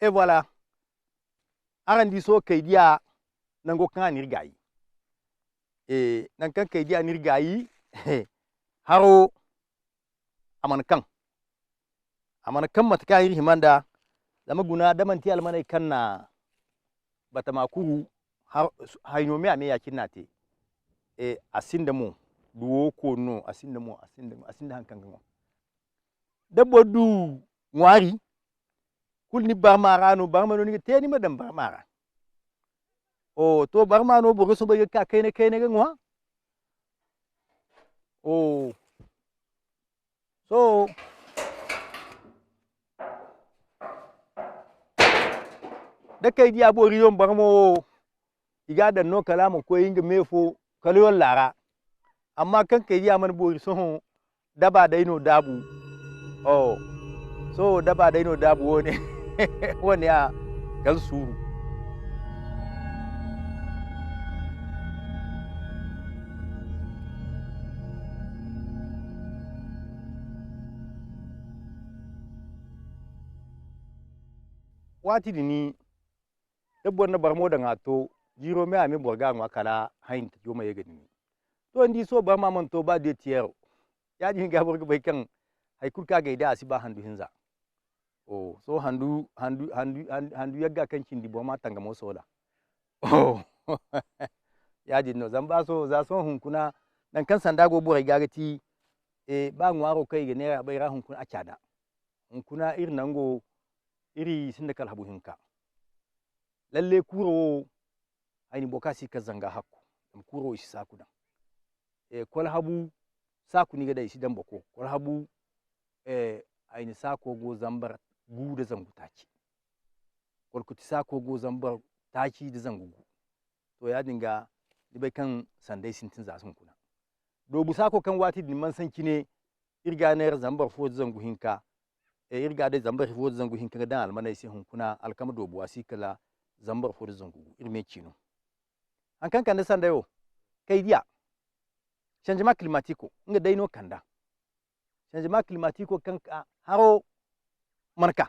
Et voilà. Arandi so kaidia nango kan nirgayi. E nan kan kaidia nirgayi haro aman kan matka iri himanda zama guna damanti almanai kanna batama kuru hayno me ame yakinate e asinda mo duwo ko no asinda hankan ngo dabo du ngwari kulni barmara no barmano ni teni madam barmara o to barmano bo so ba ka kaine ngwa o so da kai dia bo riyon barmo iga da no kalama ko yinga mefo kalyon lara amma kan kai dia man bo so daba daino dabu oh so daba daino dabu woni woni ya gal suru wati dini dabbo na barmo da ngato jiro me ame borga ngwa kala hain to ma yega dini to ndi so ba man to ba de tiero ya ji ga borga bai kan hay kurka ga ida asiba handu hinza oh so handu yagga kan kindi bo ma tanga mo sola oh ya ji no zamba so za so hunkuna dan kan sanda go bore ga gati e ba ngwaro kai ga ne bai ra hunkuna akada hunkuna irin nango iri sinda kal habu hinka lalle kuro aini bokasi ka zanga hakku dam kuro shi saku dan e kol habu saku ni ga dai shi dan bako kol habu aini sako go zambar gu da zangu taki kol kuti sako go zambar taki da zangu to ya dinga dibai kan sandai sintin za sun kuna do bu sako kan wati din man san kine irga ne zambar fo zangu hinka irga da zambar fo zangu hinka dan almanai sai hunkuna alkama do bu wasikala zambar fo zangu irme kino an kan da sanda yo kai dia changement climatique nga daino kanda changement climatique kan haro marka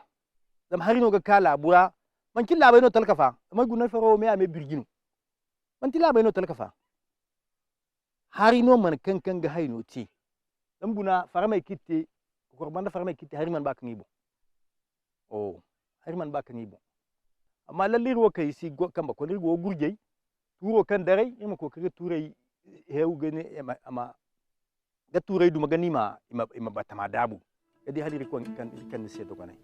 zam harino ga kala bura man killa bayno talkafa ma guna faro me ame birginu man tilla bayno talkafa harino man kan ga hayno ti dan guna faramai kitte ko banda faramai kitte hariman ba kan ibo oh hariman ba kan ibo amma lalle ruwa kai si kan ba ko ruwa gurjei turo kan dare ima ko kage turai hewu gane ama da turai du magani ima batama dabu yadi haliri ko kan se to kanai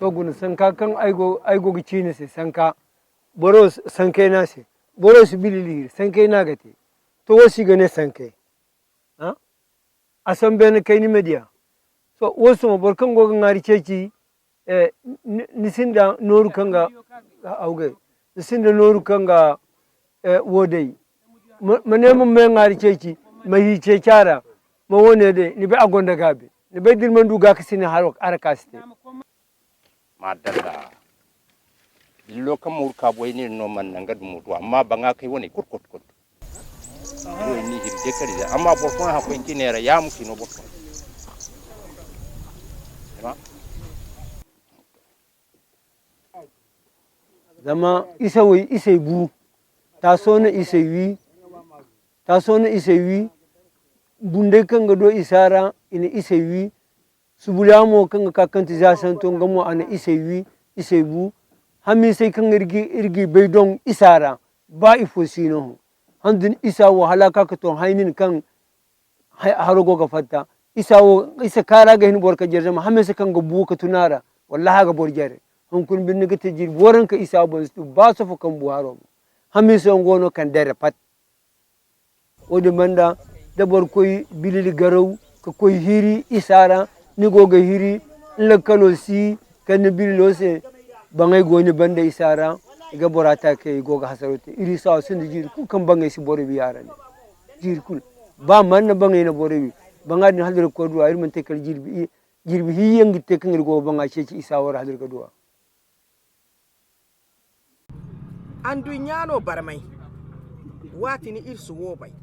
togun sanka kan aigo gichine se sanka boros sanke na se boros bilili sanke na gate to wasi gane sanke ha asan ben kai ni media so wasu mo borkan go ngari ceci nisinda noru kanga auge nisinda noru kanga wodai manemu me ngari ceci mahi cecara ma wone de ni be agonda gabe ni be dirmandu ga kasine harok arakaste madalla dillo kam murka boyni no man nangad mutu amma banga kai woni kut ko ni hirde kadi amma borko ha ko kinera yam kino borko zama isai bu ta so na isai wi bunde kan ga do isara ina isai wi subulamo kan ka kanti za san to ngamo ana isai bu hami sai kan irgi bai don isara ba ifo sino handin isa wa halaka ka to hainin kan harogo ga fatta isa kara ga hin borka jerjama hami sai kan ga bu ka tunara wallahi ga borjare hon kun bin ga tajir boran ka isa bon stu ba so kan buharo hami so ngono kan dere pat o de manda da bor koy bilili garaw ko koy hiri isara ni goga hiri la kalo si kan bililo se bangay goni bande isara ga borata ke goga hasarote iri sa sun jir ku kan bangay si bore bi yarani jir kul ba man na bangay na bore bi banga din hadir ko duwa irman te kal jirbi hiyangi te kan go banga ce isa war hadir ko duwa andu nyano barmai watini irsu wobai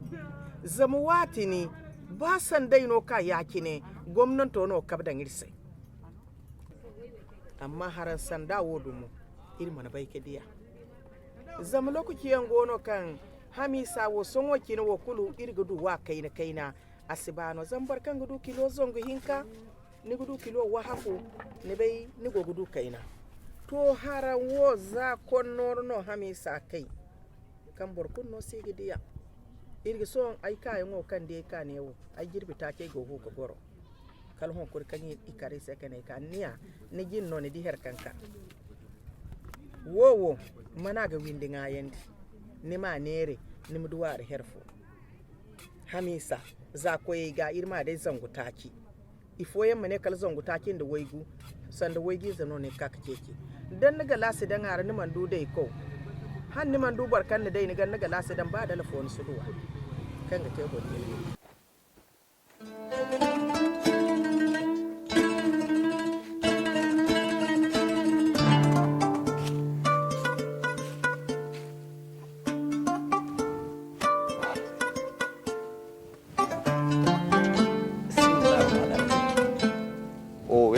zama watini ba san dai no ka yakine gwamnan to no kabdan irse amma haran sanda wodumu irma na baike diya zama lokaci yan gono kan hamisa wo son wakina wo kulu irgudu wa kaina asibano zambar kan gudu kilo zongo hinka ni gudu kilo wa hafu ni bai ni go gudu kaina to haran wo za konnor no hamisa kai kan borkun no sigi diya irgi son ay kay ngo kan de kan yewo ay jirbi ta ke go ko goro kal hon kur kan ikari sekene kan niya ni jinno ni di her kanka wo mana ga windi ngayandi ni ma nere ni muduwar herfo hamisa za koyi ga irma dai zangu taki ifo yamma ne kal zangu takin da waigu sanda waigi zano ne kaka keke dan naga lasi dan har ni man du dai ko han ni man du barkan da dai ni gan naga lasi dan ba da lafon su duwa kan ga tebo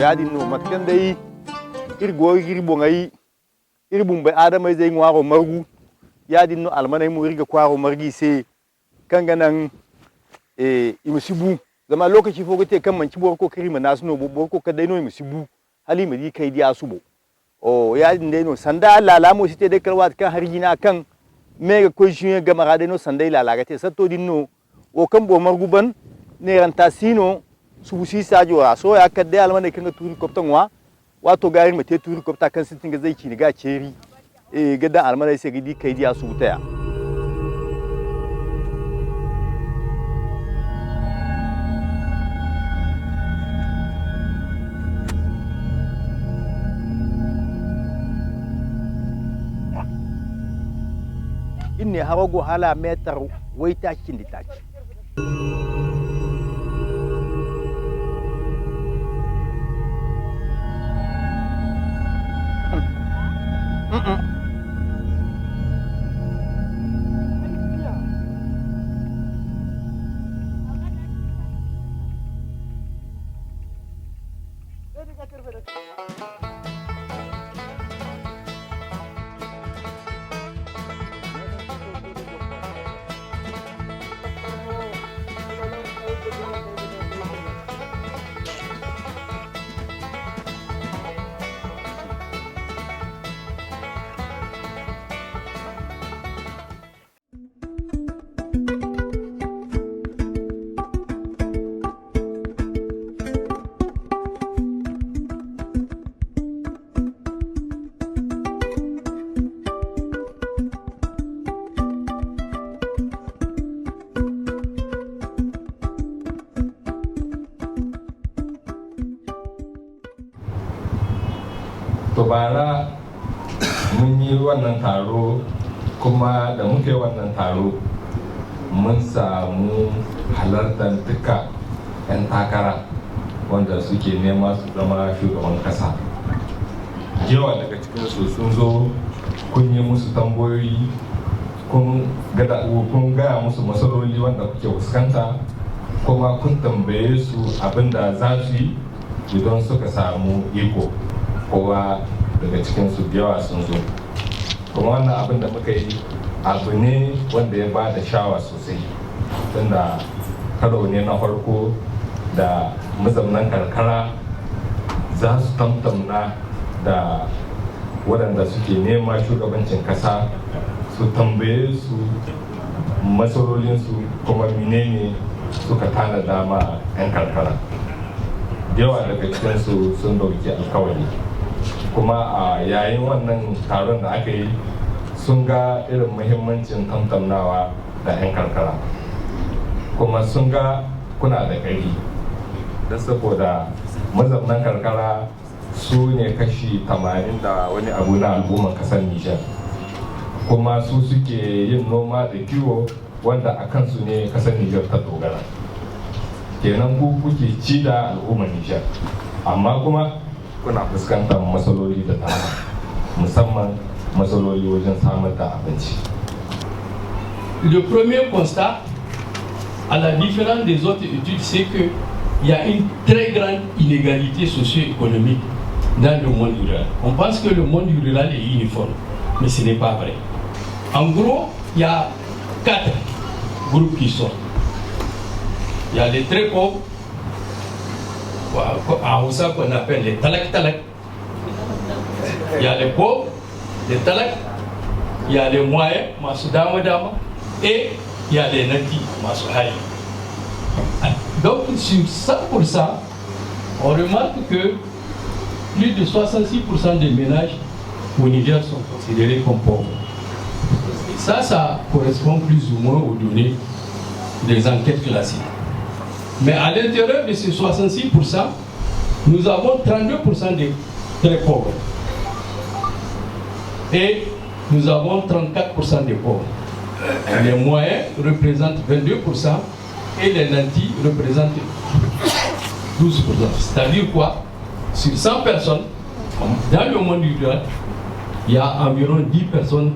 yadi no matkan dai irgo irbo ngai irbum bai adamai zai ngwaro margu yadi no almanai mu irga kwaro margi se kanga nan imsibu zama lokaci fo gate kan manci bor ko kirima nasu no bor ko kadai no imsibu hali mari kai dia subo o yadi dai no sanda lalamo site dai kalwat kan harjina kan mega ko shi ga marade no sandai lalagate satto dinno o kan bo margu ban ne ranta sino subusi sajo so ya kadde almane kanga turi koptan wato garin mate turi kopta kan sintin ga zai ci ga ceri gadan almane sai gidi kai dia su taya inni hawago hala metar waita kin ditaki to bara mun yi wannan taro kuma da muke wannan taro mun samu halartar duka 'yan takara wanda suke nema su zama shugaban kasa. Yawa daga cikinsu sun zo kun yi musu tambayoyi kun gaya musu matsaloli wanda kuke fuskanta kuma kun tambaye su abinda za su yi idan suka samu iko. Kowa daga cikinsu yawa sun zo kuma wannan abin da muka yi abu ne wanda ya ba da shawa sosai tunda karo ne na farko da mazaunan karkara za su tamtamna da waɗanda suke nema shugabancin ƙasa su tambaye su matsalolinsu kuma menene suka tanada ma 'yan karkara. Yawa daga cikinsu sun dauki alkawari kuma a yayin wannan taron da aka yi sun ga irin muhimmancin tantamnawa da 'yan karkara, kuma sun ga kuna da ƙari don saboda mazaunan karkara su ne kashi 80 da wani abu na al'ummar kasar Nijar, kuma su suke yin noma da kiwo wanda a kansu ne kasar Nijar ta dogara. Kenan ku kuke ci da al'ummar Nijar, amma kuma kuna fuskantar matsaloli da dama, musamman matsaloli wajen samar da abinci. Le premier constat, à la différence des autres études, c'est qu'il y a une très grande inégalité socio-économique dans le monde rural. On pense que le monde rural est uniforme, mais ce n'est pas vrai. En gros, il y a 4 groupes qui sortent. Il y a les très pauvres, en Hausa qu'on appelle les talak-talak. Il y a les pauvres, les talak, il y a les moyens, masudama-dama, et il y a les nantis, masuhari. Donc sur 100%, on remarque que plus de 66% des ménages au Niger sont considérés comme pauvres. Et ça correspond plus ou moins aux données des enquêtes classiques. Mais à l'intérieur de ces 66%, nous avons 32% des très pauvres. Et nous avons 34% des pauvres. Les moyens représentent 22% et les nantis représentent 12%. C'est-à-dire quoi? Sur 100 personnes, dans le monde rural, il y a environ 10 personnes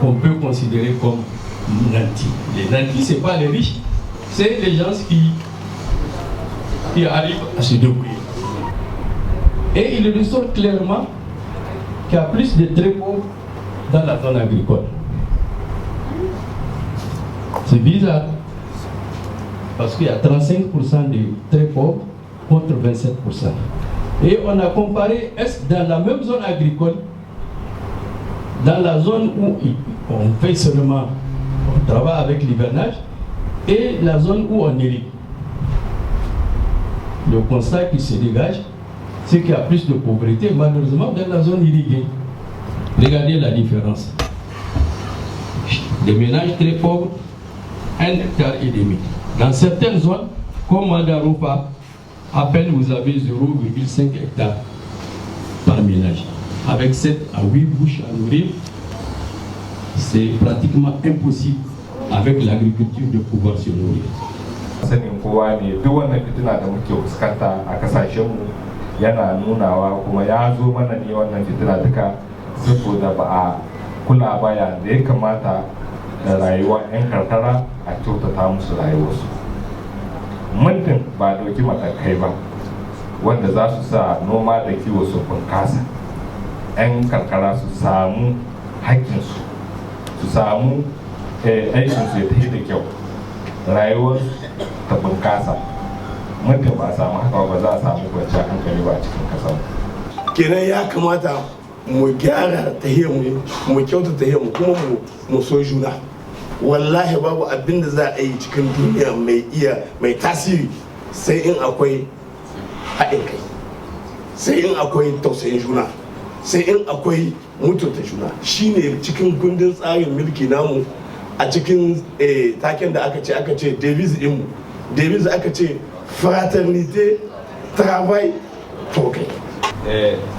qu'on peut considérer comme nantis. Les nantis, ce n'est pas les riches, c'est les gens qui arrivent à se débrouiller. Et il ressort clairement qu'il y a plus de très pauvres dans la zone agricole. C'est bizarre, parce qu'il y a 35% de très pauvres contre 27%. Et on a comparé, est-ce dans la même zone agricole, dans la zone où on fait seulement, on travaille avec l'hivernage, et la zone où on irrigue. Le constat qui se dégage, c'est qu'il y a plus de pauvreté, malheureusement, dans la zone irriguée. Regardez la différence. Des ménages très pauvres, 1,5 hectare. Dans certaines zones, comme Madaroufa, à peine vous avez 0,5 hectare par ménage. Avec 7 à 8 bouches à nourrir, c'est pratiquement impossible avec l'agriculture de pouvoir se nourrir. Sanin kowa ne duk wannan fitina da muke fuskanta a kasashenmu yana nunawa, kuma ya zo mana ne wannan fitina duka saboda ba a kula ba da ya kamata da rayuwa 'yan karkara a kyautata musu rayuwarsu. Muddin ba dauki matakai ba wanda za su sa noma da kiwo su bunkasa, 'yan karkara su samu haƙƙinsu, su samu aikinsu ya tafi da kyau, rayuwar ta bunkasa, muddin ba a samu haka ba za a samu kwanciyar hankali ba a cikin ƙasar. Kenan ya kamata mu gyara tahiyarmu, mu kyauta tahiyarmu, kuma mu so juna. Wallahi babu abin da za a yi cikin duniya mai tasiri sai in akwai haɗin kai, sai in akwai tausayin juna, sai in akwai mutunta juna. Shine cikin kundin tsarin mulki namu, a cikin taken da aka ce devise ɗinmu, devise aka ce fraternité, travail, progrès.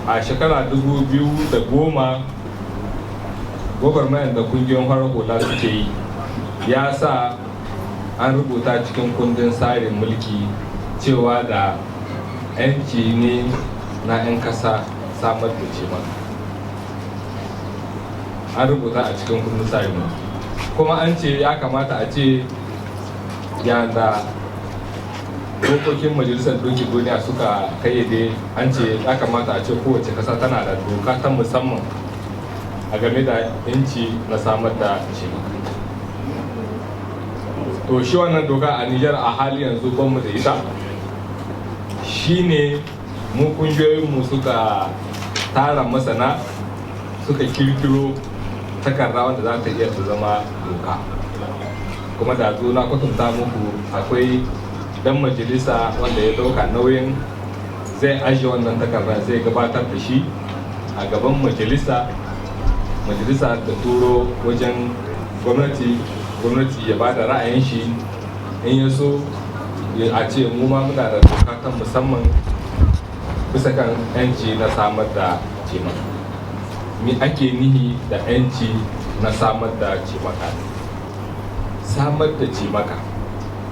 A shekara 2010 gwagwarmayar da kungiyoyin farar hula suke yi ya sa an rubuta cikin kundin tsarin mulki cewa da 'yanci ne na 'yan kasa samar da cima. An rubuta a cikin kundin tsarin mulki, kuma an ce ya kamata a ce yanda dokokin majalisar dokin duniya suka kayyade, an ce ya kamata a ce kowace kasa tana da doka ta musamman a game da yanci na samar da cima. To shi wannan doka a Nijar a hali yanzu ban mu da ita, shine mu kungiyoyinmu suka tara masana suka kirkiro takarda wanda za ta iya ta zama doka. Kuma da zo na kwatanta muku akwai dan majalisa wanda ya dauka nauyin zai ajiye wannan takarda, zai gabatar da shi a gaban majalisa da turo wajen gwamnati ya bada ra'ayin shi, in ya so a ce mu ma muna da doka kan musamman bisa kan 'yanci na samar da cimaka. Me ake nihi da 'yanci na samar da cimaka? Samar da cimaka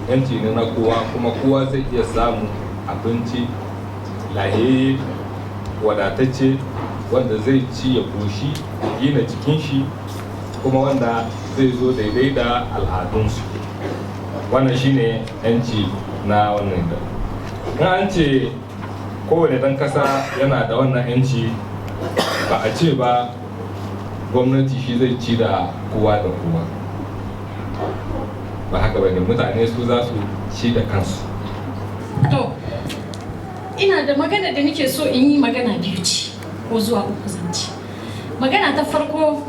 'yanci ne na kowa, kuma kowa zai iya samu abinci lahiyayye wadatacce wanda zai ci ya koshi ya gina jikin shi, kuma wanda zai zo daidai da al'adunsu. Wannan shine 'yanci na wannan da. Na an ce kowane dan kasa yana da wannan 'yanci, ba a ce ba gwamnati shi zai ci da kowa da kowa, ba haka bane, mutane su za su ci da kansu. To ina da magana da nake so in yi, magana biyu ce ko zuwa uku zance. Magana ta farko,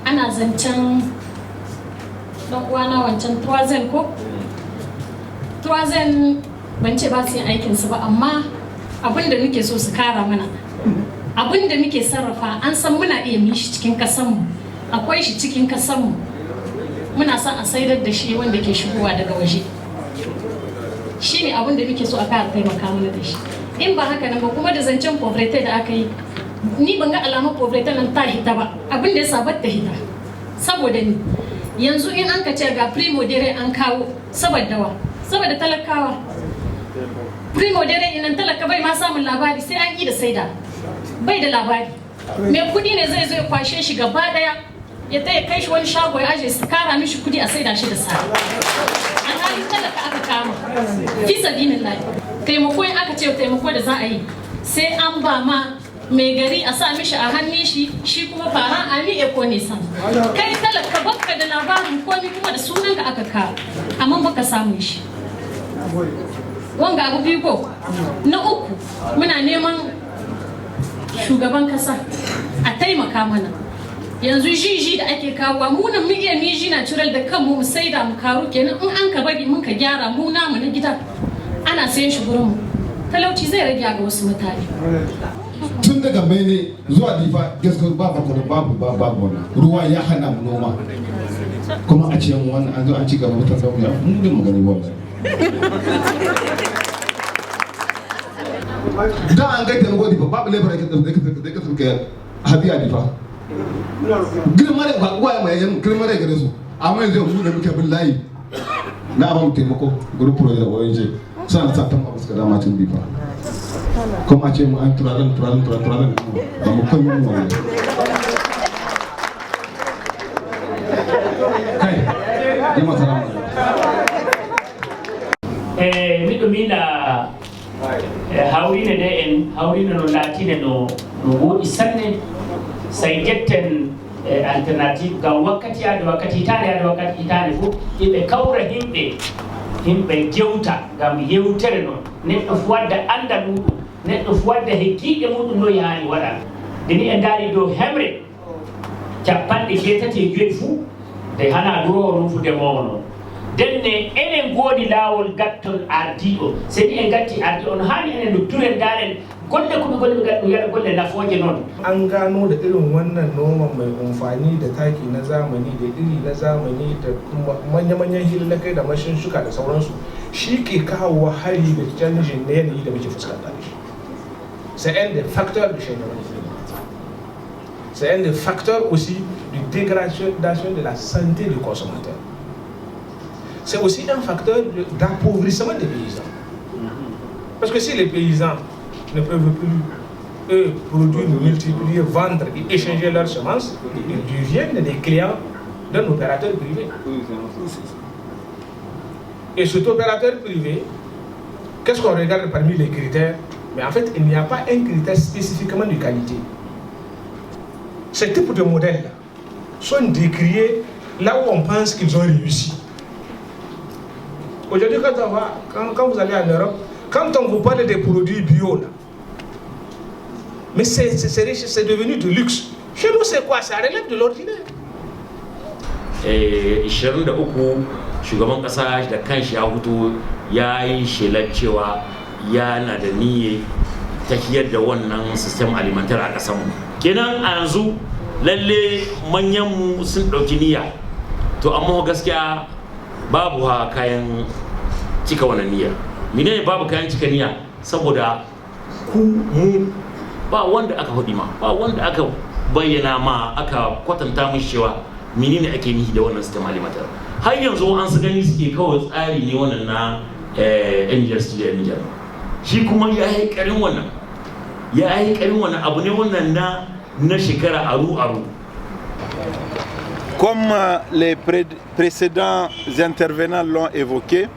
ana zancen dan uwana wancan Troisième ko Troisième, ban ce ba su yin aikinsu ba, amma abin da muke so su kara mana, abin da muke sarrafa an san muna iya yi shi cikin kasanmu, akwai shi cikin kasanmu, muna son a saidar da shi wanda ke shigowa daga waje. Shi ne abin da muke so a kara taimaka mana da shi. In ba haka nan ba, kuma da zancen poverty da aka yi, ni ban ga alamar poverty nan ta hita ba, abin da ya sabar ta hita. Saboda ni yanzu in an ka ce ga primo dere an kawo, saboda wa? Saboda talakawa. Primo dere inan talaka bai ma samun labari, sai an yi da saida, bai da labari. Mai kudi ne zai zo ya kwashe shi gaba daya, ya taya kai shi wani shago ya aje su kara mishi kudi a saida shi da sa. Alhali talaka aka kama, fi sabilillah. Taimako in aka ce taimako da za a yi, sai an ba ma mai gari a sa mishi a hannun shi kuma fara ami eko ne san. Kai talaka baka da labarin komi, kuma da sunan ka aka kawo, amma baka samu shi. Wanga abu biyu ko. Na uku, muna neman shugaban kasa a taimaka mana. Yanzu jiji da ake kawo, mu nan mu iya miji na ciral da kanmu mu saida mu karu, kenan in an ka bari mun ka gyara mu namu na gida ana sayan shi gurin mu, talauci zai rage ga wasu mutane. Tun daga Bene zuwa Difa gaskiya babu wannan ruwa ya hana mu noma, kuma a ce mu wannan an zo an ci gaba mutan sauya mun din magani wallahi. Da an ga taimako Difa babu lebara da ka tsuke hadiya Difa. Girmare ba uwaye mai yan girmare gare su, amma yanzu mu da muke bin layi na ba mu taimako gurin project ONG sana sa tan ba su da matin Difa. Kuma a ce mu an turaren ba mu kai mu wannan. Kai, jama'a salamu alaikum. Mi domina hawrine de en hawrine no latine no woɗi sanne say jetten alternative gam wakkati ade wakkati hitande fof yimɓe kawra himɓe jewta gam yewtere noon neɗɗo fo wadda andal muɗum, neɗɗo fo wadda heggiiɗe muɗum no yaani waɗa. Deni en daari dow hemre 75 fuu de hana duroo ɗum fu demowo noon. Denne enen goodi laawol gattol ardiɗo, seni en gatti ardi on hani enen no duren daren golle ko golle gaddo yara golle nafooje noon. An gano da irin wannan noman mai amfani da taki na zamani da iri na zamani da manya-manyan hilakai da mashinshuka da sauransu, shi ke kawo hari da canjin na yanayi da muke fuskanta da shi. C'est un des facteurs du changement climatique. C'est un des facteurs aussi de dégradation de la santé du consommateur. C'est aussi un facteur d'appauvrissement des paysans. Parce que si les paysans ne peuvent plus eux produire, multiplier, vendre et échanger leurs semences, ils deviennent des clients d'un opérateur privé. Et cet opérateur privé, qu'est-ce qu'on regarde parmi les critères? Mais en fait, il n'y a pas un critère spécifiquement de qualité. Ces types de modèles sont décriés là où on pense qu'ils ont réussi. Aujourd'hui, quand vous allez en Europe, quand on vous parle des produits bio, là, mais c'est devenu de luxe. Chez nous, c'est quoi? Ça relève de l'ordinaire. 23 shugaban kasa da kanshi ya hutu ya yi shelar cewa yana da niyya tafiyar da wannan system alimentar a ƙasar mu. Kenan a yanzu lalle manyan mu sun ɗauki niyya, to amma gaskiya babu kayan cika wannan niyya. Menene babu kayan cika niyya? Saboda ku mu ba wanda aka faɗi ma, ba wanda aka bayyana ma, aka kwatanta mishi cewa menene ake nihi da wannan system alimentar. Har yanzu an su gani suke kawai tsari ne wannan na Niger da Niger. Shi kuma ya yi karin wannan, abu ne wannan na shekara aru. Comme les précédents intervenants l'ont évoqué,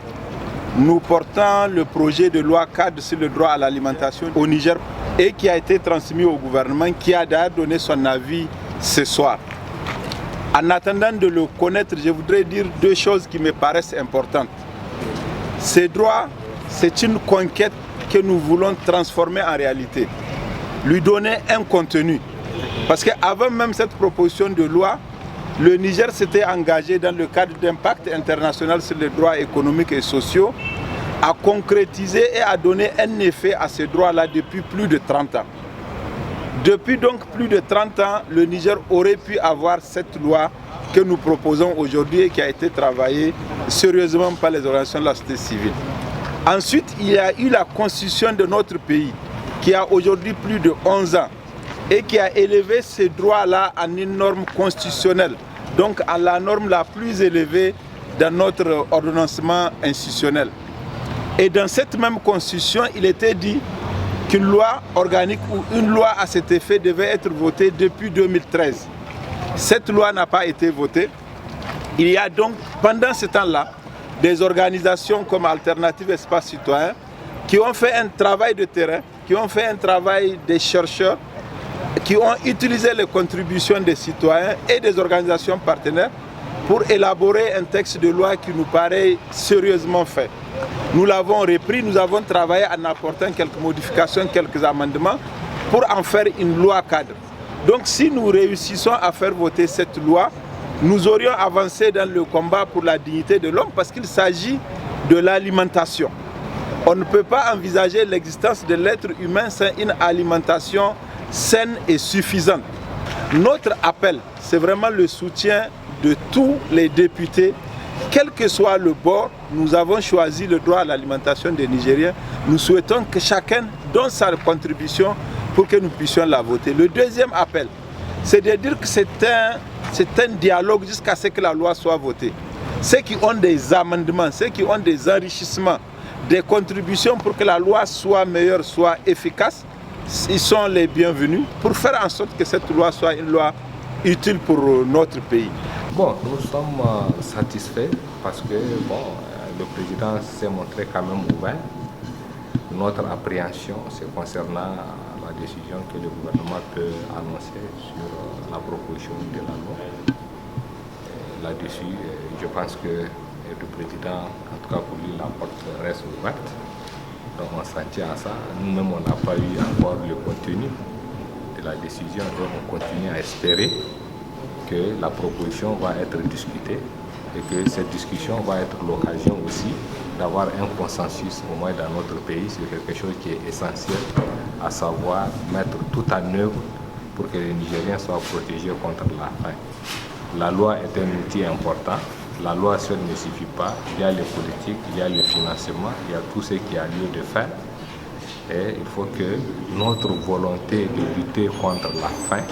nous portons le projet de loi cadre sur le droit à l'alimentation au Niger et qui a été transmis au gouvernement, qui a d'ailleurs donné son avis ce soir. En attendant de le connaître, je voudrais dire deux choses qui me paraissent importantes. Ces droits, c'est une conquête que nous voulons transformer en réalité, lui donner un contenu. Parce qu'avant même cette proposition de loi, le Niger s'était engagé dans le cadre d'impact international sur les droits économiques et sociaux à concrétiser et à donner un effet à ces droits-là depuis plus de 30 ans. Depuis donc plus de 30 ans, le Niger aurait pu avoir cette loi que nous proposons aujourd'hui et qui a été travaillée sérieusement par les organisations de la société civile. Ensuite, il y a eu la constitution de notre pays qui a aujourd'hui plus de 11 ans et qui a élevé ces droits-là en une norme constitutionnelle, donc à la norme la plus élevée dans notre ordonnancement institutionnel. Et dans cette même constitution, il était dit qu'une loi organique ou une loi à cet effet devait être votée depuis 2013. Cette loi n'a pas été votée. Il y a donc, pendant ce temps-là, des organisations comme Alternative Espace Citoyen qui ont fait un travail de terrain, qui ont fait un travail des chercheurs, qui ont utilisé les contributions des citoyens et des organisations partenaires pour élaborer un texte de loi qui nous paraît sérieusement fait. Nous l'avons repris, nous avons travaillé en apportant quelques modifications, quelques amendements pour en faire une loi cadre. Donc si nous réussissons à faire voter cette loi, nous aurions avancé dans le combat pour la dignité de l'homme parce qu'il s'agit de l'alimentation. On ne peut pas envisager l'existence de l'être humain sans une alimentation saine et suffisante. Notre appel, c'est vraiment le soutien de tous les députés, quel que soit le bord. Nous avons choisi le droit à l'alimentation des Nigériens. Nous souhaitons que chacun donne sa contribution pour que nous puissions la voter. Le deuxième appel, c'est de dire que c'est un dialogue jusqu'à ce que la loi soit votée. Ceux qui ont des amendements, ceux qui ont des enrichissements, des contributions pour que la loi soit meilleure, soit efficace, ils sont les bienvenus pour faire en sorte que cette loi soit une loi utile pour notre pays. Bon, nous sommes satisfaits parce que le président s'est montré quand même ouvert. Notre appréhension, c'est concernant la décision que le gouvernement peut annoncer sur la proposition de la loi. Là-dessus, je pense que le président, en tout cas pour lui, la porte reste ouverte. Donc on s'en tient à ça. Nous-mêmes, on n'a pas eu encore le contenu de la décision, donc on continue à espérer que la proposition va être discutée et que cette discussion va être l'occasion aussi d'avoir un consensus au moins dans notre pays sur quelque chose qui est essentiel, à savoir mettre tout en œuvre pour que les Nigériens soient protégés contre la faim. La loi est un outil important. La loi seule ne suffit pas. Il y a les politiques, il y a le financement, il y a tout ce qui a lieu de faire. Et il faut que notre volonté de lutter contre la faim,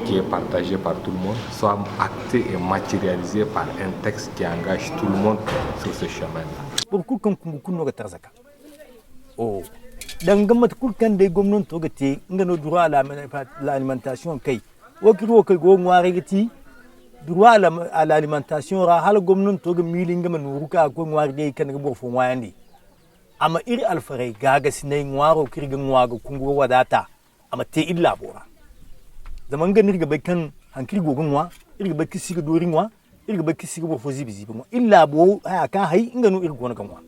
qui est partagée par tout le monde, soit actée et matérialisée par un texte qui engage tout le monde sur ce chemin-là. Droit à l'alimentation, hal gomnon toga milinga manuruka ko ngwarde kan go fo wandi ama iri alfare gaga sinay ngwaro kirga ngwago kungo wadata ama te illa bora zaman ga nirga bakan hankiri go ngwa irga bakki siga dori ngwa irga bakki siga bo fo zibi zibi ngwa illa bo ha ka hay ngano irgo na ngwa